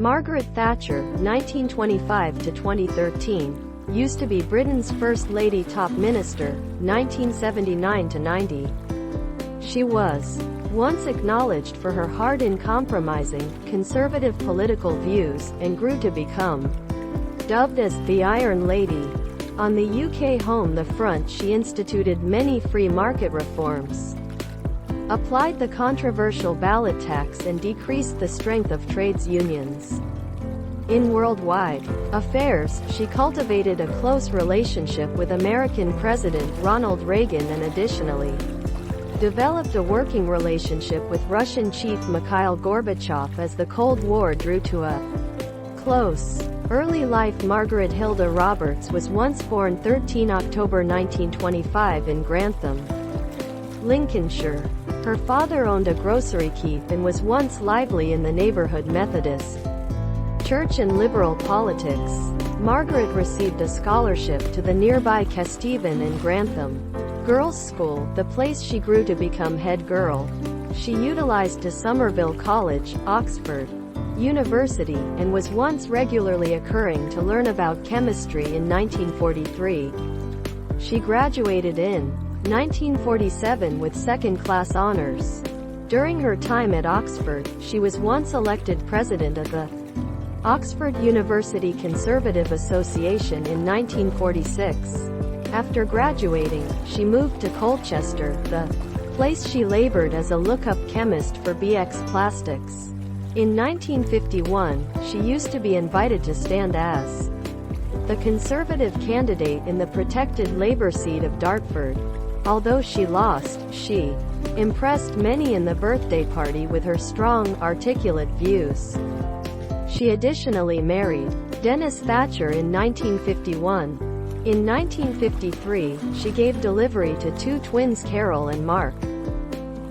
Margaret Thatcher, 1925 to 2013, used to be Britain's First Lady Top Minister, 1979 to 90. She was once acknowledged for her hard and compromising, conservative political views, and grew to become dubbed as the Iron Lady. On the UK home front, she instituted many free market reforms, applied the controversial ballot tax, and decreased the strength of trades unions. In worldwide affairs, she cultivated a close relationship with American President Ronald Reagan and additionally developed a working relationship with Russian chief Mikhail Gorbachev as the Cold War drew to a close. Early life. Margaret Hilda Roberts was once born 13 October 1925 in Grantham, Lincolnshire. Her father owned a grocery keep and was once lively in the neighborhood Methodist church and liberal politics. Margaret received a scholarship to the nearby Kesteven and Grantham Girls' School, the place she grew to become head girl. She utilized to Somerville College, Oxford University, and was once regularly occurring to learn about chemistry in 1943. She graduated in 1947 with second-class honors. During her time at Oxford, she was once elected president of the Oxford University Conservative Association in 1946. After graduating, she moved to Colchester, the place she labored as a lookup chemist for BX Plastics. In 1951, she used to be invited to stand as the Conservative candidate in the protected Labour seat of Dartford. Although she lost, she impressed many in the birthday party with her strong, articulate views. She additionally married Dennis Thatcher in 1951. In 1953, she gave delivery to two twins, Carol and Mark.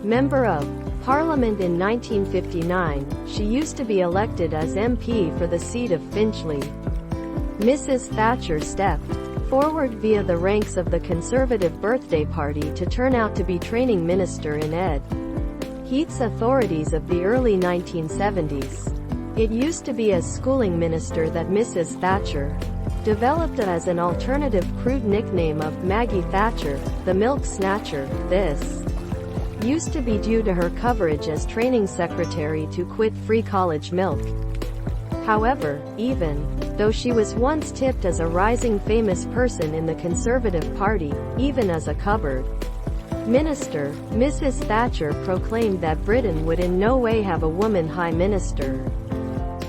Member of Parliament in 1959, she used to be elected as MP for the seat of Finchley. Mrs. Thatcher stepped forward via the ranks of the Conservative birthday party to turn out to be training minister in Ed. Heath's authorities of the early 1970s. It used to be as schooling minister that Mrs. Thatcher developed as an alternative crude nickname of Maggie Thatcher, the milk snatcher. This used to be due to her coverage as training secretary to quit free college milk. However, even though she was once tipped as a rising famous person in the Conservative Party, even as a cupboard minister, Mrs. Thatcher proclaimed that Britain would in no way have a woman high minister.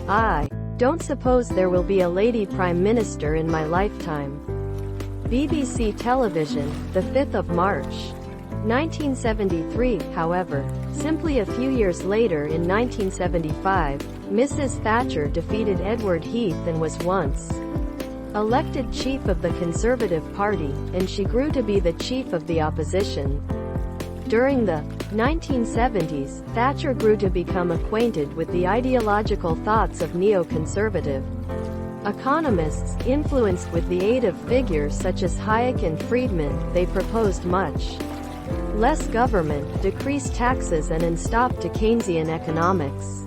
"I don't suppose there will be a lady prime minister in my lifetime." BBC Television, the 5th of March, 1973. However, simply a few years later in 1975, Mrs. Thatcher defeated Edward Heath and was once elected chief of the Conservative Party, and she grew to be the chief of the opposition. During the 1970s, Thatcher grew to become acquainted with the ideological thoughts of neoconservative economists, influenced with the aid of figures such as Hayek and Friedman. They proposed much less government, decreased taxes, and stopped to Keynesian economics.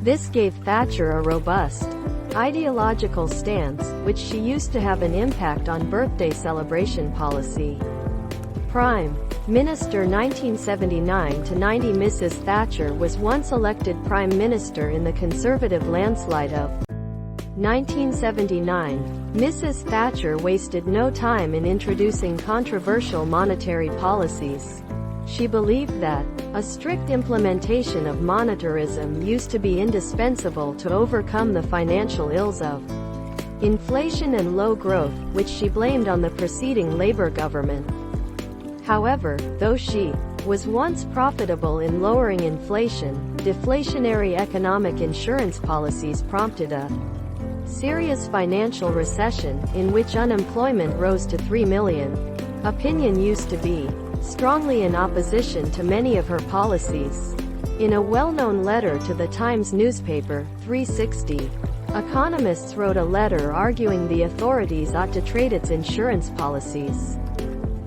This gave Thatcher a robust ideological stance, which she used to have an impact on birthday celebration policy. Prime Minister 1979 to 90. Mrs. Thatcher was once elected Prime Minister in the Conservative landslide of 1979. Mrs. Thatcher wasted no time in introducing controversial monetary policies. She believed that a strict implementation of monetarism used to be indispensable to overcome the financial ills of inflation and low growth, which she blamed on the preceding Labour government. However, though she was once profitable in lowering inflation, deflationary economic insurance policies prompted a serious financial recession, in which unemployment rose to 3 million. Opinion used to be strongly in opposition to many of her policies. In a well-known letter to the Times newspaper, 360, economists wrote a letter arguing the authorities ought to trade its insurance policies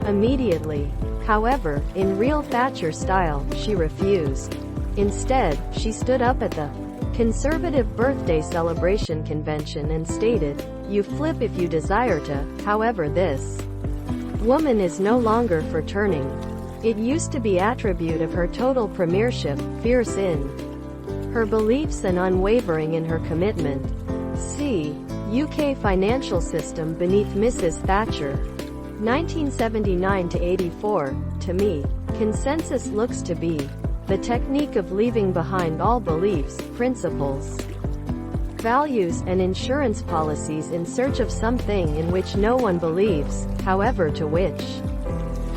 immediately. However, in real Thatcher style, she refused. Instead, she stood up at the conservative birthday celebration convention and stated, "You flip if you desire to." However, this woman is no longer for turning. It used to be attribute of her total premiership, fierce in her beliefs and unwavering in her commitment. See UK financial system beneath Mrs. Thatcher. 1979 to 84. To me, consensus looks to be the technique of leaving behind all beliefs, principles, values, and insurance policies in search of something in which no one believes, however, to which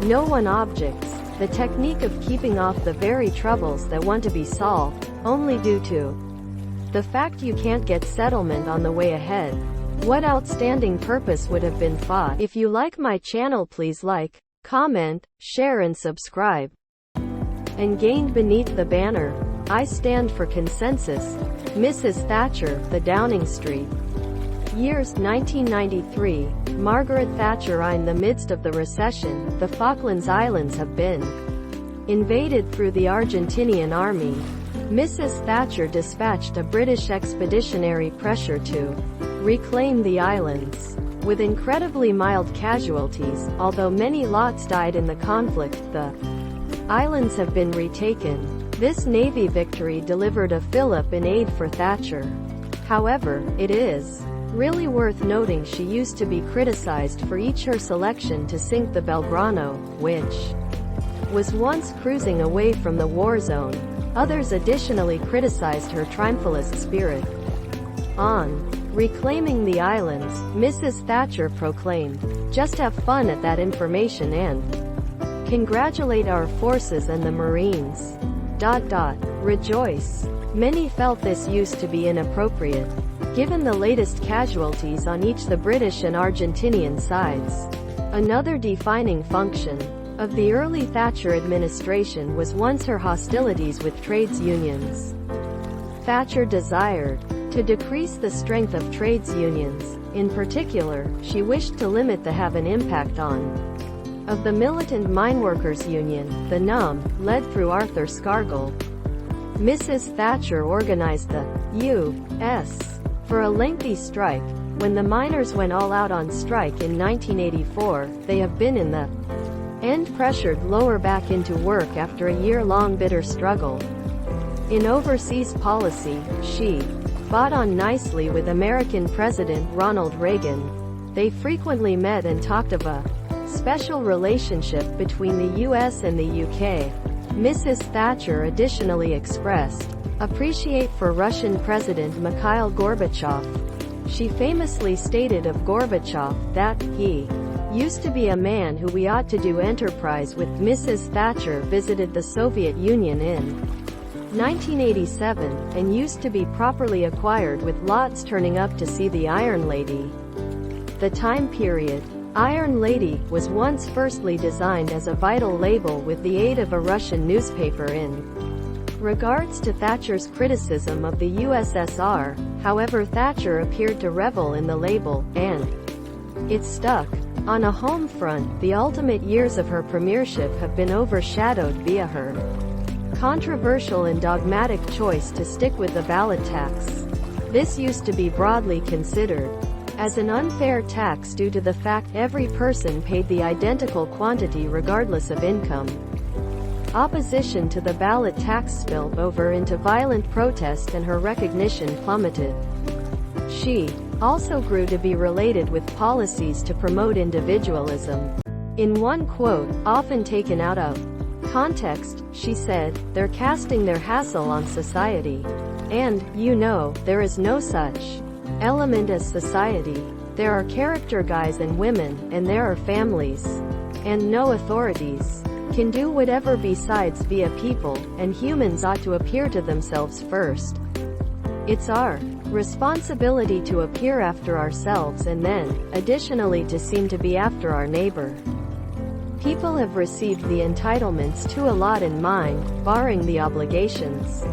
no one objects. The technique of keeping off the very troubles that want to be solved, only due to the fact you can't get settlement on the way ahead. What outstanding purpose would have been fought? If you like my channel, please like, comment, share and subscribe. And gained beneath the banner, "I stand for consensus." Mrs. Thatcher, the Downing Street. Years 1993, Margaret Thatcher. In the midst of the recession, the Falklands Islands have been invaded through the Argentinian army. Mrs. Thatcher dispatched a British expeditionary pressure to reclaim the islands. With incredibly mild casualties, although many lots died in the conflict, the islands have been retaken. This Navy victory delivered a fillip in aid for Thatcher. However, it is really worth noting she used to be criticized for her selection to sink the Belgrano, which was once cruising away from the war zone. Others additionally criticized her triumphalist spirit. On reclaiming the islands, Mrs. Thatcher proclaimed, "Just have fun at that information and congratulate our forces and the Marines. Rejoice." Many felt this used to be inappropriate, given the latest casualties on each the British and Argentinian sides. Another defining function of the early Thatcher administration was once her hostilities with trades unions. Thatcher desired to decrease the strength of trades unions. In particular, she wished to limit the have an impact on of the militant mineworkers union, the NUM, led through Arthur Scargill. Mrs. Thatcher organized the U.S. for a lengthy strike. When the miners went all out on strike in 1984, they have been in the end pressured lower back into work after a year-long bitter struggle. In overseas policy, she got on nicely with American President Ronald Reagan. They frequently met and talked of a special relationship between the US and the UK. Mrs. Thatcher additionally expressed appreciation for Russian President Mikhail Gorbachev. She famously stated of Gorbachev that he used to be a man who we ought to do enterprise with. Mrs. Thatcher visited the Soviet Union in 1987, and used to be properly acquired with lots turning up to see the Iron Lady. The time period Iron Lady was once firstly designed as a vital label with the aid of a Russian newspaper in regards to Thatcher's criticism of the USSR. However, Thatcher appeared to revel in the label, and it stuck. On a home front, the ultimate years of her premiership have been overshadowed via her controversial and dogmatic choice to stick with the ballot tax. This used to be broadly considered as an unfair tax due to the fact every person paid the identical quantity regardless of income. Opposition to the ballot tax spilled over into violent protest and her recognition plummeted. She also grew to be related with policies to promote individualism. In one quote, often taken out of context, she said, "They're casting their hassle on society. And, you know, there is no such element as society. There are character guys and women, and there are families. And no authorities can do whatever besides be a people, and humans ought to appear to themselves first. It's our responsibility to appear after ourselves and then, additionally, to seem to be after our neighbor. People have received the entitlements to a lot in mind, barring the obligations."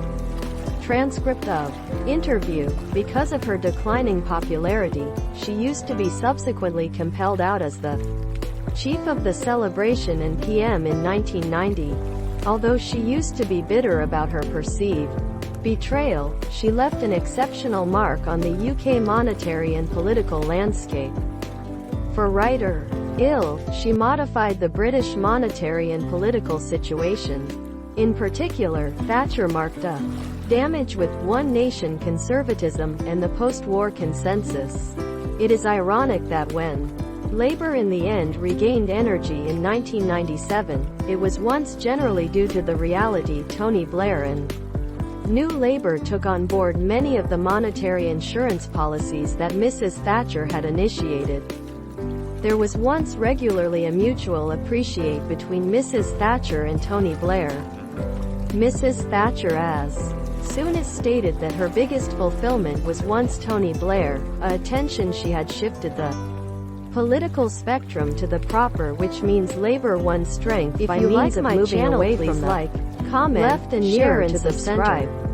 Transcript of interview. Because of her declining popularity, she used to be subsequently compelled out as the chief of the celebration and PM in 1990. Although she used to be bitter about her perceived betrayal, she left an exceptional mark on the UK monetary and political landscape. For right or ill, she modified the British monetary and political situation. In particular, Thatcher marked up damage with one nation conservatism and the post-war consensus. It is ironic that when Labour in the end regained energy in 1997, it was once generally due to the reality Tony Blair and New Labour took on board many of the monetary insurance policies that Mrs. Thatcher had initiated. There was once regularly a mutual appreciate between Mrs. Thatcher and Tony Blair. Mrs. Thatcher as soon as stated that her biggest fulfillment was once Tony Blair, a attention she had shifted the political spectrum to the proper, which means Labour won strength by means of moving away from the comment, left and share and subscribe.